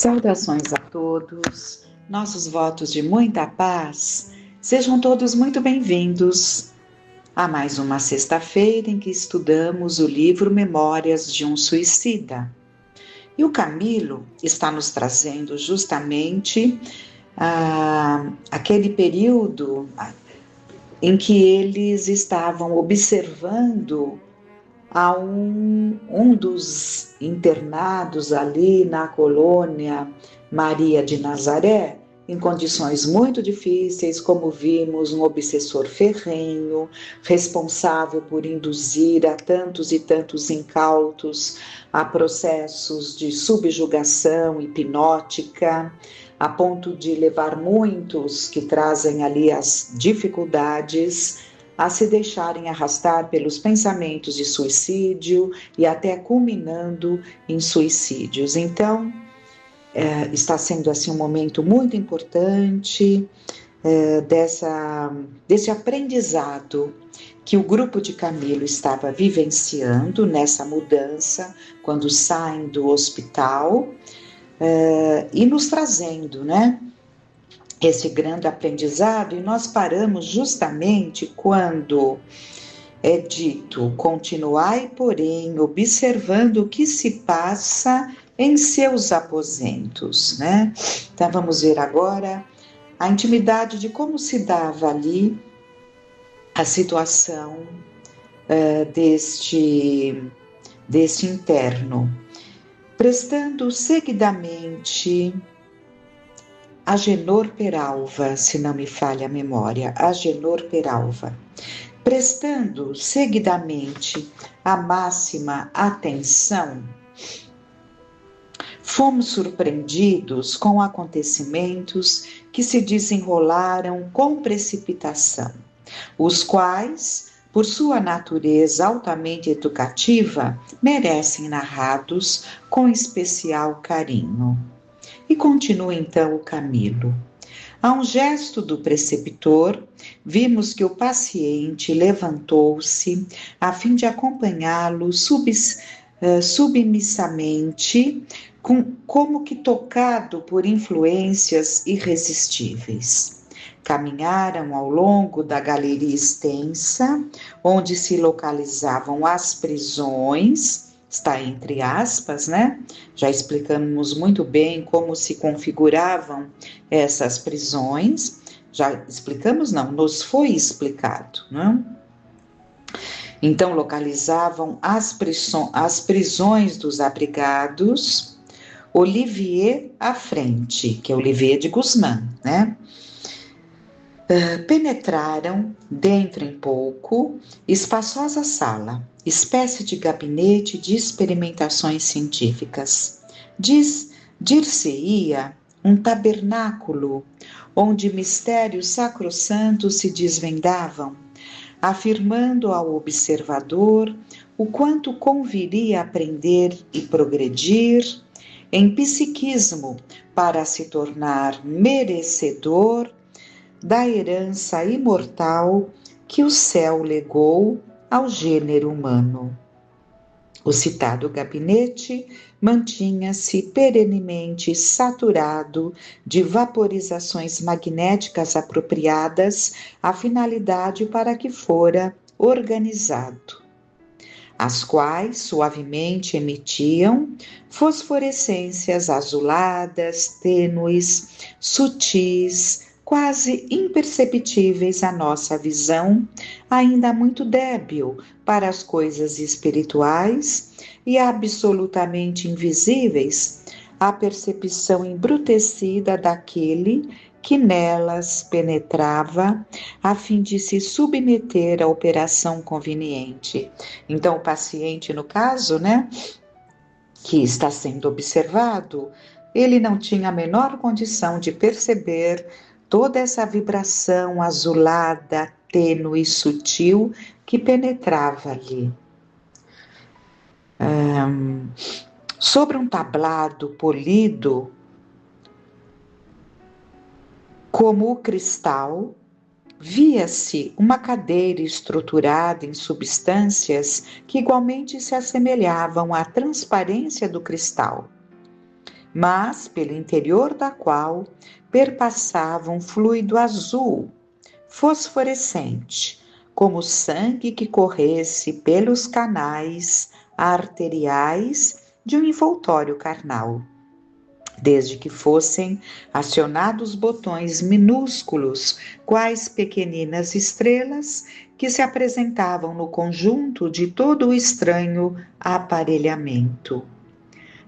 Saudações a todos, nossos votos de muita paz, sejam todos muito bem-vindos a mais uma sexta-feira em que estudamos o livro Memórias de um Suicida. E o Camilo está nos trazendo justamente aquele período em que eles estavam observando a um dos internados ali na colônia Maria de Nazaré, em condições muito difíceis, como vimos, um obsessor ferrenho, responsável por induzir a tantos e tantos incautos a processos de subjugação hipnótica, a ponto de levar muitos que trazem ali as dificuldades a se deixarem arrastar pelos pensamentos de suicídio e até culminando em suicídios. Então, está sendo assim um momento muito importante desse aprendizado que o grupo de Camilo estava vivenciando nessa mudança, quando saem do hospital, e nos trazendo, né? Esse grande aprendizado, e nós paramos justamente quando é dito: continuai, porém, observando o que se passa em seus aposentos, né? Então vamos ver agora a intimidade de como se dava ali a situação deste interno, prestando seguidamente Agenor Peralva, se não me falha a memória, Agenor Peralva, prestando seguidamente a máxima atenção, fomos surpreendidos com acontecimentos que se desenrolaram com precipitação, os quais, por sua natureza altamente educativa, merecem narrados com especial carinho. E continua então o Camilo. A um gesto do preceptor, vimos que o paciente levantou-se a fim de acompanhá-lo submissamente, como que tocado por influências irresistíveis. Caminharam ao longo da galeria extensa, onde se localizavam as prisões, está entre aspas, né? Já explicamos muito bem como se configuravam essas prisões. Já explicamos? Não, nos foi explicado, não? Então, localizavam as prisões dos abrigados, Olivier à frente, que é Olivier de Guzmán, né? Penetraram dentro em pouco espaçosa sala, espécie de gabinete de experimentações científicas. Dir-se-ia um tabernáculo, onde mistérios sacrossantos se desvendavam, afirmando ao observador o quanto conviria aprender e progredir em psiquismo para se tornar merecedor da herança imortal que o céu legou ao gênero humano. O citado gabinete mantinha-se perenemente saturado de vaporizações magnéticas apropriadas à finalidade para que fora organizado, as quais suavemente emitiam fosforescências azuladas, tênues, sutis, quase imperceptíveis à nossa visão, ainda muito débil para as coisas espirituais e absolutamente invisíveis à percepção embrutecida daquele que nelas penetrava a fim de se submeter à operação conveniente. Então, o paciente, no caso, né, que está sendo observado, ele não tinha a menor condição de perceber toda essa vibração azulada, tênue e sutil que penetrava ali. Sobre um tablado polido, como o cristal, via-se uma cadeira estruturada em substâncias que igualmente se assemelhavam à transparência do cristal. mas pelo interior da qual perpassava um fluido azul, fosforescente, como sangue que corresse pelos canais arteriais de um envoltório carnal, desde que fossem acionados botões minúsculos, quais pequeninas estrelas que se apresentavam no conjunto de todo o estranho aparelhamento.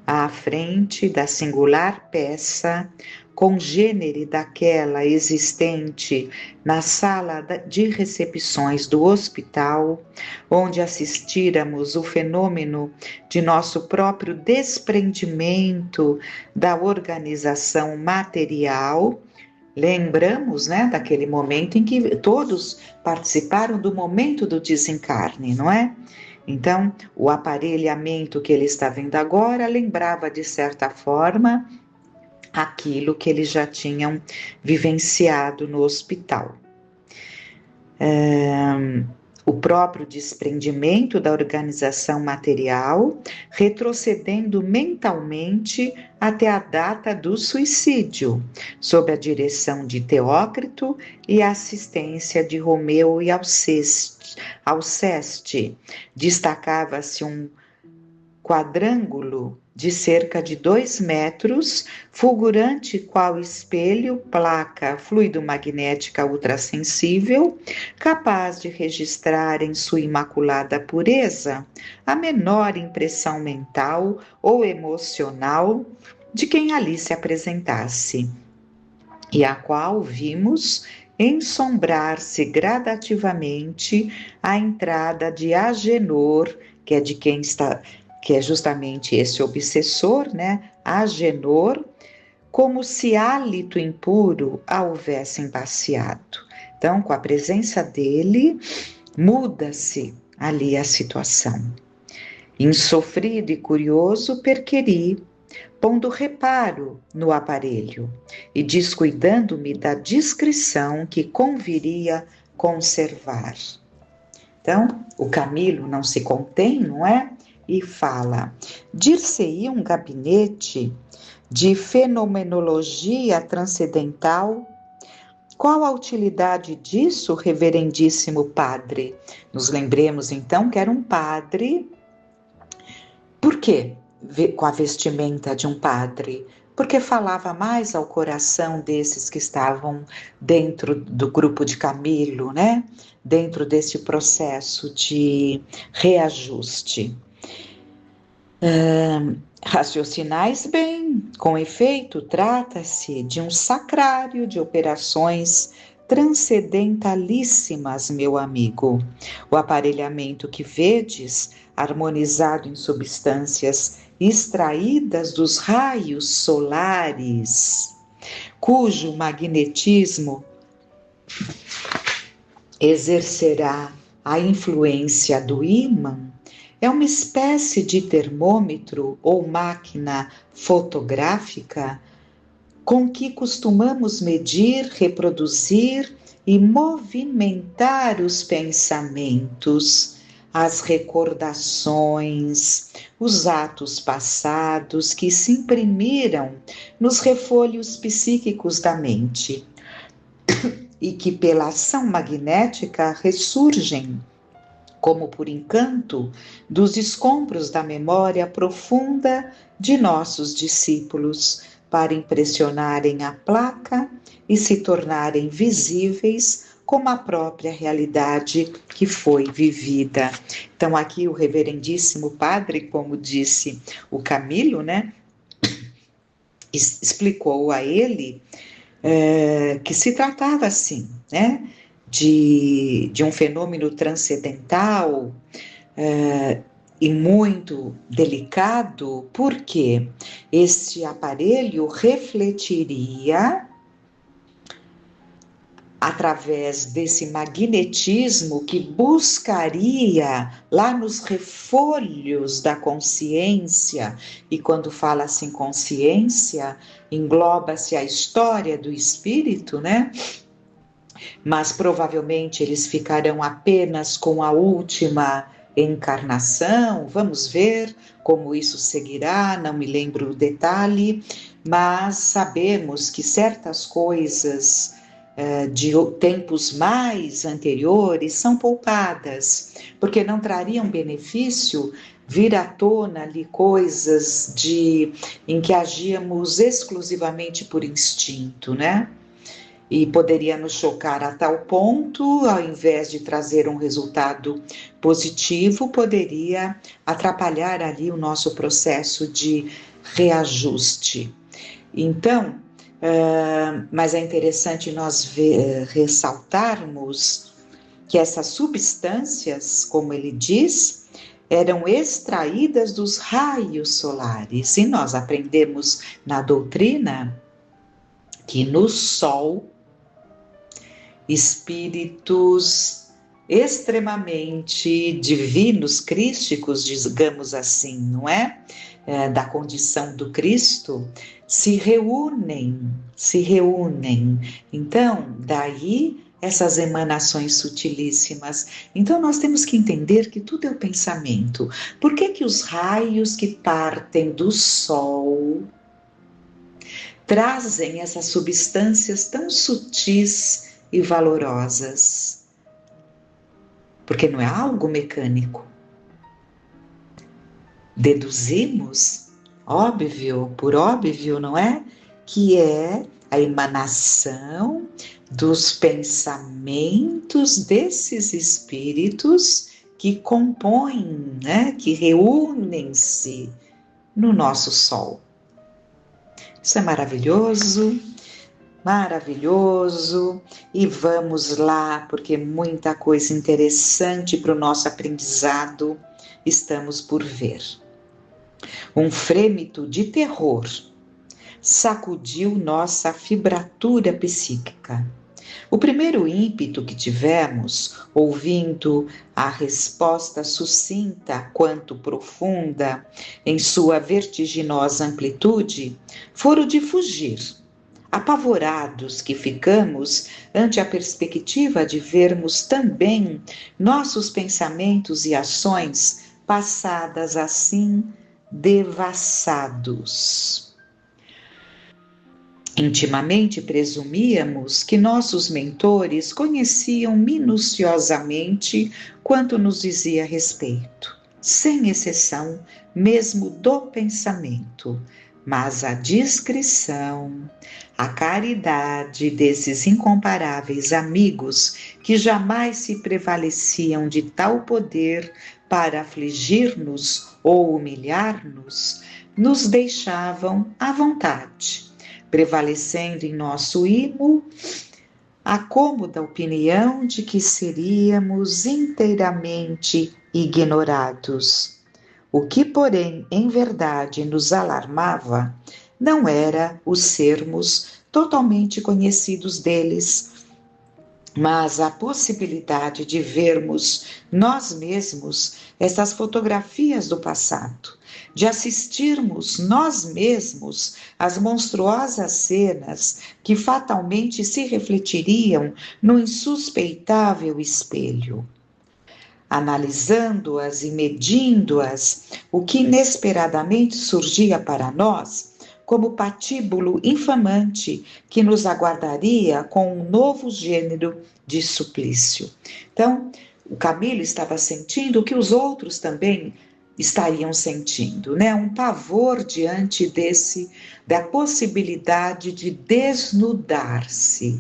À frente da singular peça, congênere daquela existente na sala de recepções do hospital, onde assistíramos o fenômeno de nosso próprio desprendimento da organização material. Lembramos, né, daquele momento em que todos participaram do momento do desencarne, não é? Então, o aparelhamento que ele está vendo agora lembrava, de certa forma, aquilo que eles já tinham vivenciado no hospital. O próprio desprendimento da organização material, retrocedendo mentalmente até a data do suicídio, sob a direção de Teócrito e a assistência de Romeu e Alceste. Destacava-se um quadrângulo de cerca de 2 metros, fulgurante qual espelho, placa fluido-magnética ultrassensível, capaz de registrar em sua imaculada pureza a menor impressão mental ou emocional de quem ali se apresentasse, e a qual vimos ensombrar-se gradativamente a entrada de Agenor, que é justamente esse obsessor, né? Agenor, como se hálito impuro a houvesse embaciado. Então, com a presença dele, muda-se ali a situação. Insofrido e curioso, perquiri, pondo reparo no aparelho e descuidando-me da discrição que conviria conservar. Então, o Camilo não se contém, não é? E fala: dir-se-ia um gabinete de fenomenologia transcendental? Qual a utilidade disso, reverendíssimo padre? Nos lembremos então que era um padre. Por quê? Com a vestimenta de um padre? Porque falava mais ao coração desses que estavam dentro do grupo de Camilo, né? Dentro desse processo de reajuste. Raciocinais bem, com efeito, trata-se de um sacrário de operações transcendentalíssimas, meu amigo. O aparelhamento que vedes, harmonizado em substâncias extraídas dos raios solares, cujo magnetismo exercerá a influência do ímã, é uma espécie de termômetro ou máquina fotográfica com que costumamos medir, reproduzir e movimentar os pensamentos, as recordações, os atos passados que se imprimiram nos refolhos psíquicos da mente e que pela ação magnética ressurgem como por encanto, dos escombros da memória profunda de nossos discípulos, para impressionarem a placa e se tornarem visíveis como a própria realidade que foi vivida. Então, aqui o reverendíssimo padre, como disse o Camilo, né, explicou a ele que se tratava assim, né, de um fenômeno transcendental e muito delicado, porque este aparelho refletiria, através desse magnetismo que buscaria lá nos refolhos da consciência, e quando fala-se em consciência, engloba-se a história do espírito, né? Mas provavelmente eles ficarão apenas com a última encarnação. Vamos ver como isso seguirá, não me lembro o detalhe, mas sabemos que certas coisas de tempos mais anteriores são poupadas, porque não trariam benefício vir à tona ali coisas em que agíamos exclusivamente por instinto, né? E poderia nos chocar a tal ponto, ao invés de trazer um resultado positivo, poderia atrapalhar ali o nosso processo de reajuste. Então, mas é interessante nós ressaltarmos que essas substâncias, como ele diz, eram extraídas dos raios solares. E nós aprendemos na doutrina que no Sol, espíritos extremamente divinos, crísticos, digamos assim, não é? Da condição do Cristo, se reúnem. Então, daí essas emanações sutilíssimas. Então, nós temos que entender que tudo é o pensamento. Por que os raios que partem do Sol trazem essas substâncias tão sutis e valorosas? Porque não é algo mecânico. Deduzimos, por óbvio, não é? Que é a emanação dos pensamentos desses espíritos que compõem, né? Que reúnem-se no nosso Sol. Isso é maravilhoso, maravilhoso, e vamos lá, porque muita coisa interessante para o nosso aprendizado estamos por ver. Um frêmito de terror sacudiu nossa fibratura psíquica. O primeiro ímpeto que tivemos, ouvindo a resposta sucinta quanto profunda em sua vertiginosa amplitude, foi o de fugir. Apavorados que ficamos ante a perspectiva de vermos também nossos pensamentos e ações passadas assim devassados. Intimamente presumíamos que nossos mentores conheciam minuciosamente quanto nos dizia a respeito, sem exceção mesmo do pensamento, mas a discrição, a caridade desses incomparáveis amigos que jamais se prevaleciam de tal poder para afligir-nos ou humilhar-nos, nos deixavam à vontade, prevalecendo em nosso imo a cômoda opinião de que seríamos inteiramente ignorados. O que, porém, em verdade nos alarmava não era o sermos totalmente conhecidos deles, mas a possibilidade de vermos nós mesmos essas fotografias do passado, de assistirmos nós mesmos às monstruosas cenas que fatalmente se refletiriam no insuspeitável espelho. Analisando-as e medindo-as, o que inesperadamente surgia para nós como patíbulo infamante que nos aguardaria com um novo gênero de suplício. Então, o Camilo estava sentindo o que os outros também estariam sentindo, né? Um pavor diante da possibilidade de desnudar-se.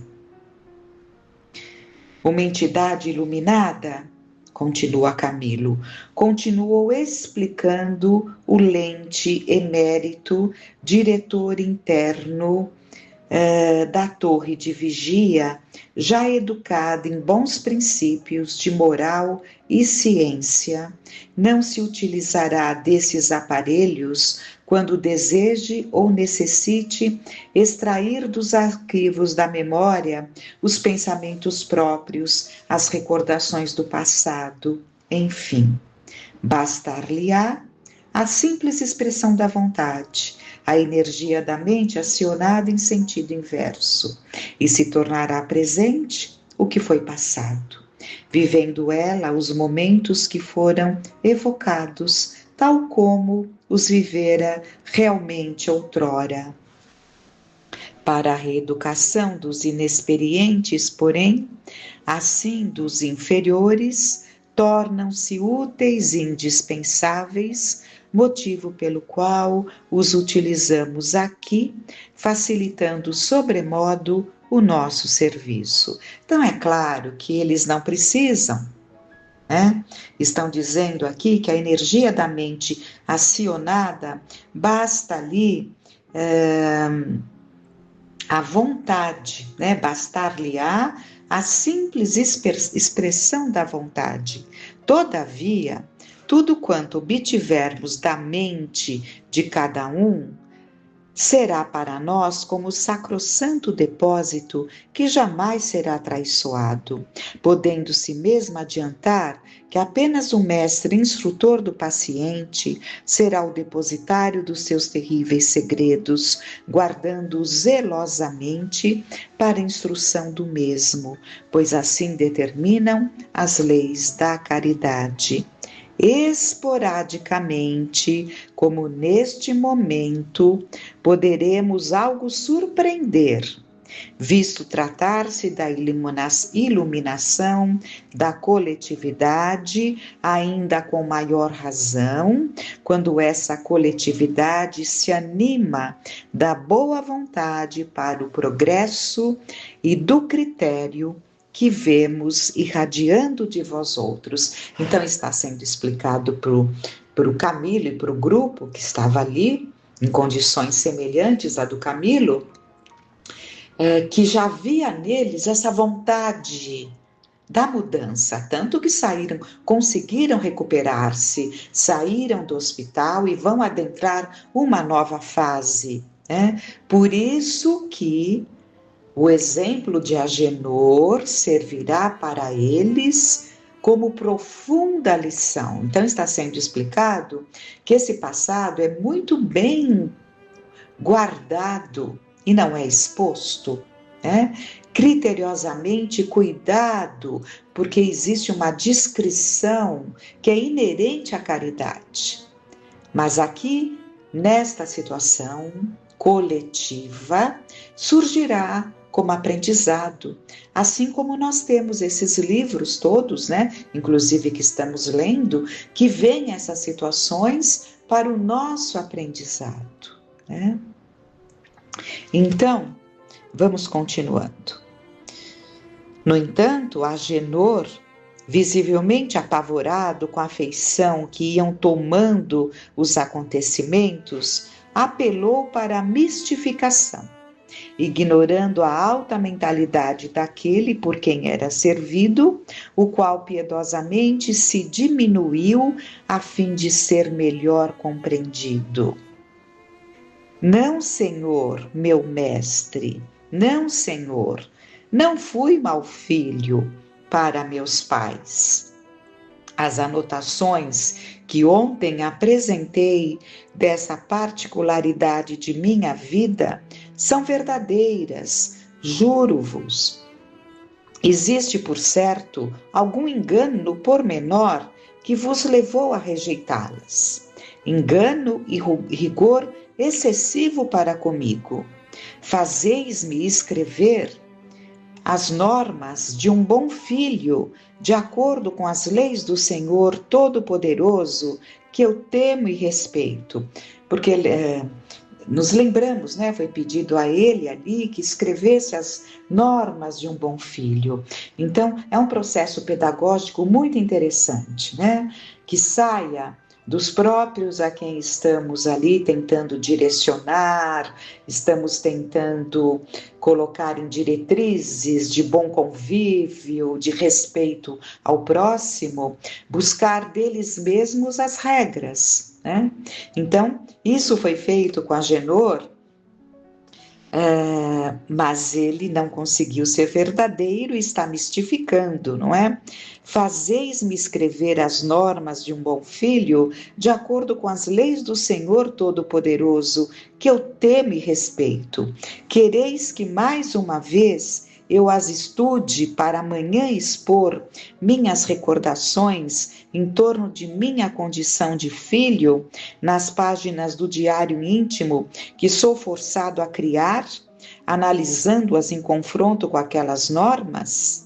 Uma entidade iluminada, continua Camilo, continuou explicando o lente emérito, diretor interno da torre de vigia, já educado em bons princípios de moral e ciência, não se utilizará desses aparelhos quando deseje ou necessite extrair dos arquivos da memória os pensamentos próprios, as recordações do passado, enfim. Bastar-lhe-á a simples expressão da vontade, a energia da mente acionada em sentido inverso, e se tornará presente o que foi passado. vivendo ela os momentos que foram evocados, tal como os vivera realmente outrora. Para a reeducação dos inexperientes, porém, assim dos inferiores, tornam-se úteis e indispensáveis, motivo pelo qual os utilizamos aqui, facilitando sobremodo o nosso serviço. Então é claro que eles não precisam, né? Estão dizendo aqui que a energia da mente acionada basta ali a vontade, né? Bastar-lhe-á a simples expressão da vontade. Todavia, tudo quanto obtivermos da mente de cada um, será para nós como sacrossanto depósito que jamais será traiçoado, podendo-se mesmo adiantar que apenas o mestre instrutor do paciente será o depositário dos seus terríveis segredos, guardando-os zelosamente para a instrução do mesmo, pois assim determinam as leis da caridade. Esporadicamente, como neste momento, poderemos algo surpreender, visto tratar-se da iluminação da coletividade, ainda com maior razão, quando essa coletividade se anima da boa vontade para o progresso e do critério que vemos irradiando de vós outros. Então está sendo explicado para o Camilo e para o grupo que estava ali, em condições semelhantes à do Camilo, que já havia neles essa vontade da mudança, tanto que conseguiram recuperar-se, saíram do hospital e vão adentrar uma nova fase, né? Por isso que o exemplo de Agenor servirá para eles como profunda lição. Então está sendo explicado que esse passado é muito bem guardado e não é exposto, né? Criteriosamente cuidado, porque existe uma discrição que é inerente à caridade. Mas aqui, nesta situação coletiva, surgirá como aprendizado, assim como nós temos esses livros todos, né, inclusive que estamos lendo, que vêm essas situações para o nosso aprendizado, né? Então, vamos continuando. No entanto, Agenor, visivelmente apavorado com a afeição que iam tomando os acontecimentos, apelou para a mistificação, ignorando a alta mentalidade daquele por quem era servido, o qual piedosamente se diminuiu a fim de ser melhor compreendido. Não, Senhor, meu mestre, não, Senhor, não fui mau filho para meus pais. As anotações que ontem apresentei dessa particularidade de minha vida são verdadeiras, juro-vos. Existe, por certo, algum engano no pormenor que vos levou a rejeitá-las. Engano e rigor excessivo para comigo. Fazeis-me escrever as normas de um bom filho, de acordo com as leis do Senhor Todo-Poderoso, que eu temo e respeito. Porque nos lembramos, né? Foi pedido a ele ali que escrevesse as normas de um bom filho. Então, é um processo pedagógico muito interessante, né? Que saia dos próprios a quem estamos ali tentando direcionar, estamos tentando colocar em diretrizes de bom convívio, de respeito ao próximo, buscar deles mesmos as regras, né? Então, isso foi feito com Agenor, mas ele não conseguiu ser verdadeiro e está mistificando, não é? Fazeis-me escrever as normas de um bom filho de acordo com as leis do Senhor Todo-Poderoso, que eu temo e respeito. Quereis que mais uma vez eu as estude para amanhã expor minhas recordações em torno de minha condição de filho nas páginas do diário íntimo que sou forçado a criar, analisando-as em confronto com aquelas normas?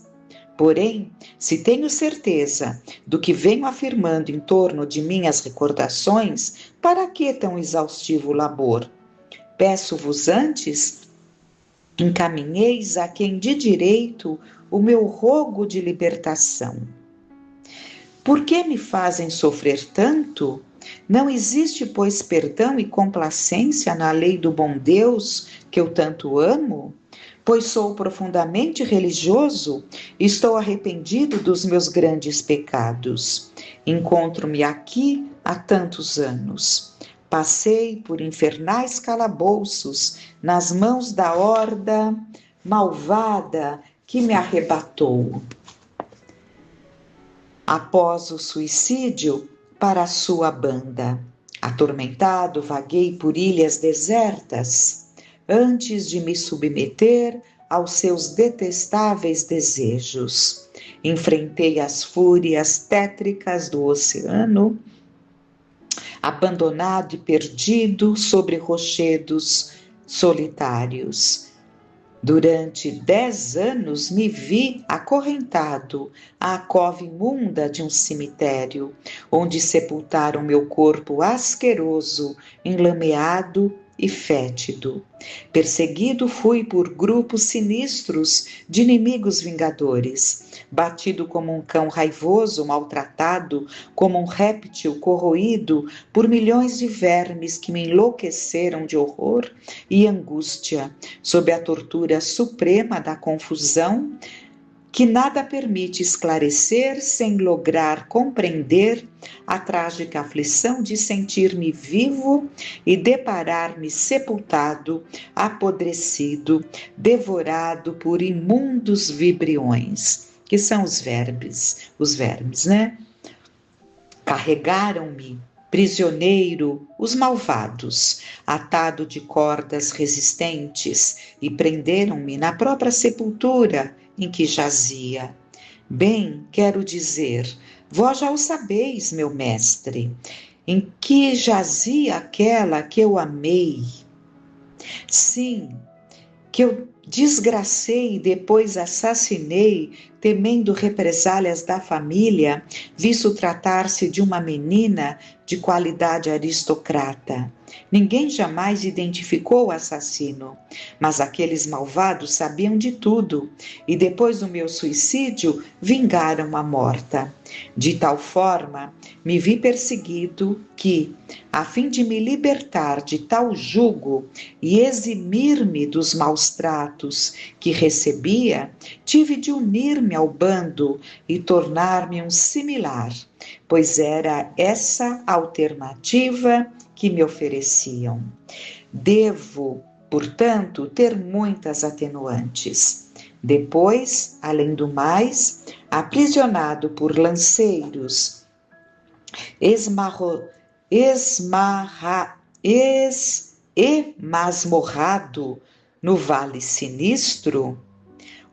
Porém, se tenho certeza do que venho afirmando em torno de minhas recordações, para que tão exaustivo labor? Peço-vos antes, encaminheis a quem de direito o meu rogo de libertação. Por que me fazem sofrer tanto? Não existe, pois, perdão e complacência na lei do bom Deus que eu tanto amo? Pois sou profundamente religioso, estou arrependido dos meus grandes pecados. Encontro-me aqui há tantos anos. Passei por infernais calabouços nas mãos da horda malvada que me arrebatou. Após o suicídio, para a sua banda. Atormentado, vaguei por ilhas desertas, antes de me submeter aos seus detestáveis desejos. Enfrentei as fúrias tétricas do oceano, abandonado e perdido sobre rochedos solitários. Durante 10 anos me vi acorrentado à cova imunda de um cemitério, onde sepultaram meu corpo asqueroso, enlameado e fétido. Perseguido fui por grupos sinistros de inimigos vingadores, batido como um cão raivoso, maltratado, como um réptil corroído por milhões de vermes que me enlouqueceram de horror e angústia, sob a tortura suprema da confusão, que nada permite esclarecer sem lograr compreender a trágica aflição de sentir-me vivo e deparar-me sepultado, apodrecido, devorado por imundos vibriões, que são os vermes, né? Carregaram-me, prisioneiro, os malvados, atado de cordas resistentes, e prenderam-me na própria sepultura em que jazia. Bem, quero dizer, vós já o sabeis, meu mestre, em que jazia aquela que eu amei. Sim, que eu desgracei e depois assassinei, temendo represálias da família, visto tratar-se de uma menina de qualidade aristocrata. Ninguém jamais identificou o assassino, mas aqueles malvados sabiam de tudo, e depois do meu suicídio, vingaram a morta. De tal forma, me vi perseguido que, a fim de me libertar de tal jugo e eximir-me dos maus tratos que recebia, tive de unir-me ao bando e tornar-me um similar, pois era essa a alternativa que me ofereciam. Devo, portanto, ter muitas atenuantes. Depois, além do mais, aprisionado por lanceiros, emasmorrado no Vale Sinistro,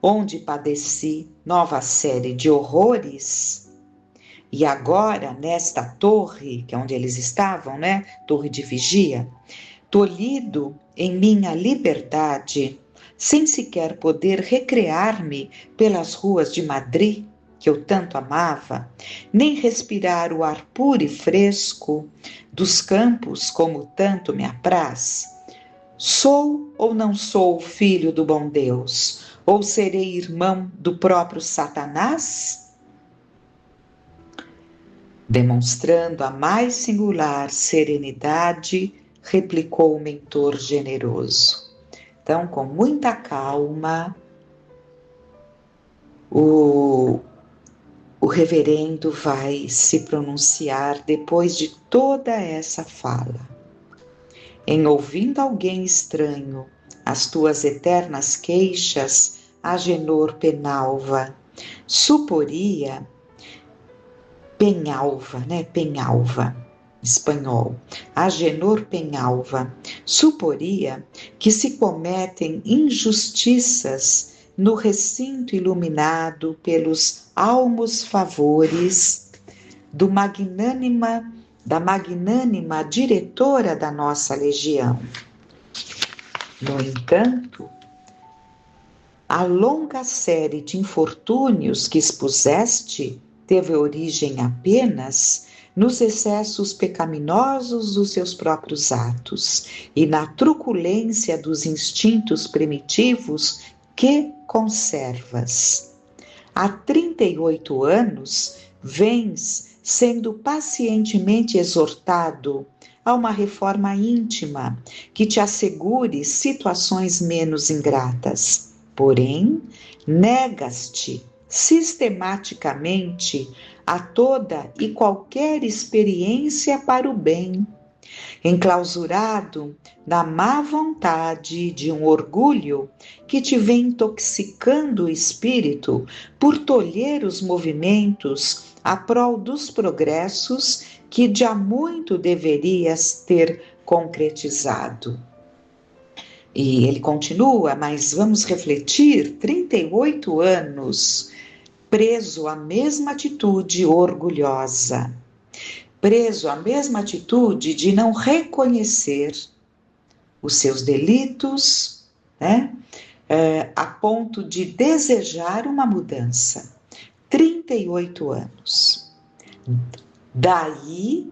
onde padeci nova série de horrores, e agora nesta torre, que é onde eles estavam, né? Torre de vigia, tolhido em minha liberdade, sem sequer poder recrear-me pelas ruas de Madrid, que eu tanto amava, nem respirar o ar puro e fresco dos campos como tanto me apraz. Sou ou não sou filho do bom Deus? Ou serei irmão do próprio Satanás? Demonstrando a mais singular serenidade, replicou o mentor generoso. Então, com muita calma, o reverendo vai se pronunciar depois de toda essa fala. Em ouvindo alguém estranho as tuas eternas queixas, Agenor Penalva, suporia, Penhalva, né? Penhalva, espanhol. Agenor Penhalva, suporia que se cometem injustiças no recinto iluminado pelos almos favores da magnânima diretora da nossa legião. No entanto, a longa série de infortúnios que expuseste teve origem apenas nos excessos pecaminosos dos seus próprios atos e na truculência dos instintos primitivos que conservas. Há 38 anos, vens sendo pacientemente exortado a uma reforma íntima que te assegure situações menos ingratas. Porém, negas-te sistematicamente a toda e qualquer experiência para o bem, enclausurado na má vontade de um orgulho que te vem intoxicando o espírito por tolher os movimentos a prol dos progressos que de há muito deverias ter concretizado. E ele continua, mas vamos refletir, 38 anos, preso à mesma atitude orgulhosa, preso à mesma atitude de não reconhecer os seus delitos, né? A ponto de desejar uma mudança. 38 anos. Daí,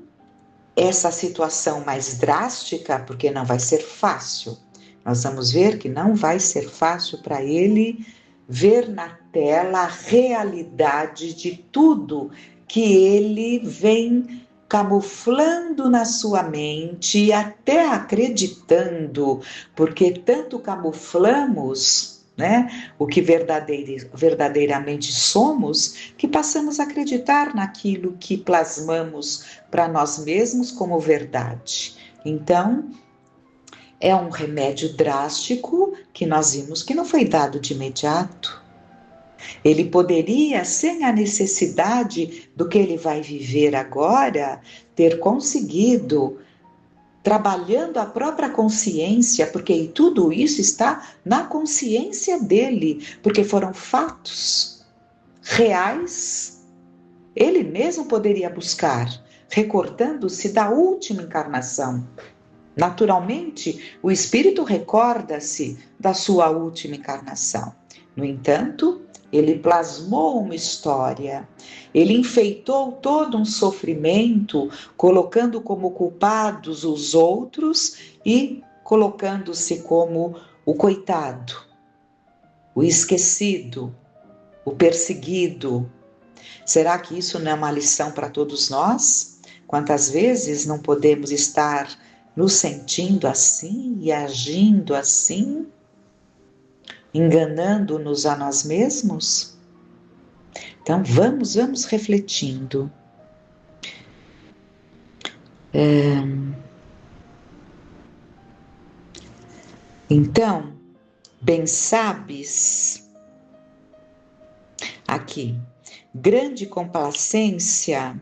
essa situação mais drástica, porque não vai ser fácil. Nós vamos ver que não vai ser fácil para ele ver na tela a realidade de tudo que ele vem camuflando na sua mente e até acreditando, porque tanto camuflamos, né, o que verdadeiramente somos, que passamos a acreditar naquilo que plasmamos para nós mesmos como verdade. Então, é um remédio drástico que nós vimos que não foi dado de imediato. Ele poderia, sem a necessidade do que ele vai viver agora, ter conseguido, trabalhando a própria consciência, porque tudo isso está na consciência dele, porque foram fatos reais. Ele mesmo poderia buscar, recordando-se da última encarnação. Naturalmente, o espírito recorda-se da sua última encarnação. No entanto, ele plasmou uma história, ele enfeitou todo um sofrimento, colocando como culpados os outros e colocando-se como o coitado, o esquecido, o perseguido. Será que isso não é uma lição para todos nós? Quantas vezes não podemos estar nos sentindo assim e agindo assim, enganando-nos a nós mesmos? Então vamos refletindo. Então, bem sabes, aqui, grande complacência,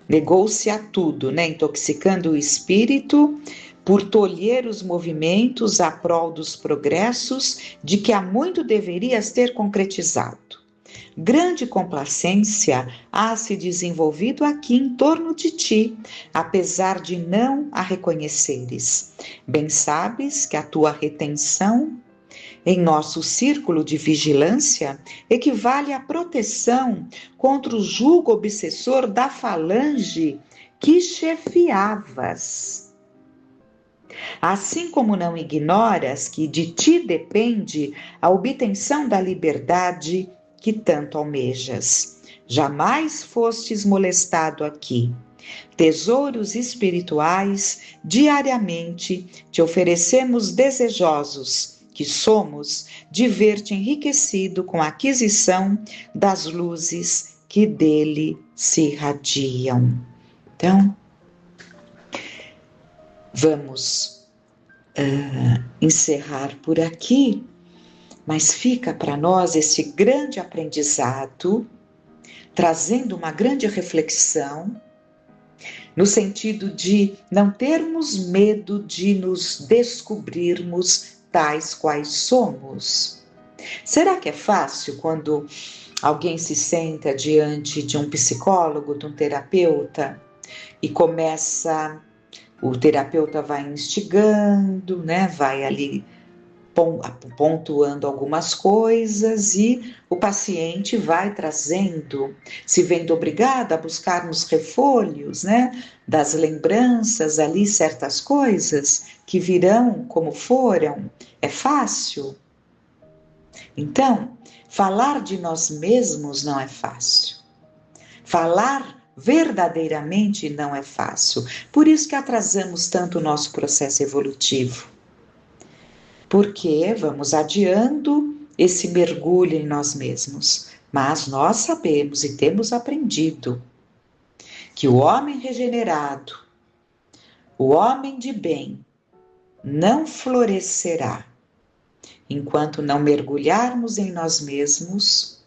negou-se a tudo, né? Intoxicando o espírito por tolher os movimentos a prol dos progressos de que há muito deverias ter concretizado. Grande complacência há se desenvolvido aqui em torno de ti, apesar de não a reconheceres. Bem sabes que a tua retenção em nosso círculo de vigilância equivale à proteção contra o jugo obsessor da falange que chefiavas. Assim como não ignoras que de ti depende a obtenção da liberdade que tanto almejas. Jamais fostes molestado aqui. Tesouros espirituais diariamente te oferecemos desejosos, que somos, de ver-te enriquecido com a aquisição das luzes que dele se irradiam. Então, vamos encerrar por aqui, mas fica para nós esse grande aprendizado, trazendo uma grande reflexão, no sentido de não termos medo de nos descobrirmos tais quais somos. Será que é fácil quando alguém se senta diante de um psicólogo, de um terapeuta, e o terapeuta vai instigando, né? Vai ali pontuando algumas coisas e o paciente vai trazendo, se vendo obrigado a buscar nos refolhos, né, das lembranças ali certas coisas que virão como foram. É fácil? Então, falar de nós mesmos não é fácil. Falar verdadeiramente não é fácil. Por isso que atrasamos tanto o nosso processo evolutivo. Porque vamos adiando esse mergulho em nós mesmos. Mas nós sabemos e temos aprendido que o homem regenerado, o homem de bem, não florescerá enquanto não mergulharmos em nós mesmos,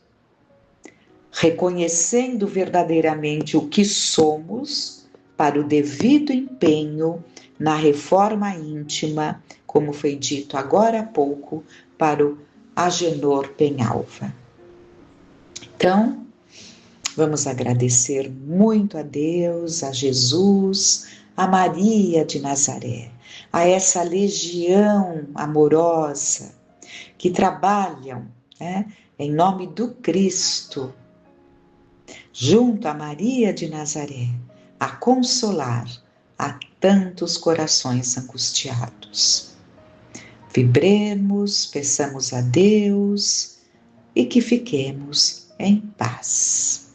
reconhecendo verdadeiramente o que somos para o devido empenho na reforma íntima, como foi dito agora há pouco, para o Agenor Penhalva. Então, vamos agradecer muito a Deus, a Jesus, a Maria de Nazaré, a essa legião amorosa que trabalham, né, em nome do Cristo, junto a Maria de Nazaré, a consolar a tantos corações angustiados. Vibremos, peçamos a Deus e que fiquemos em paz.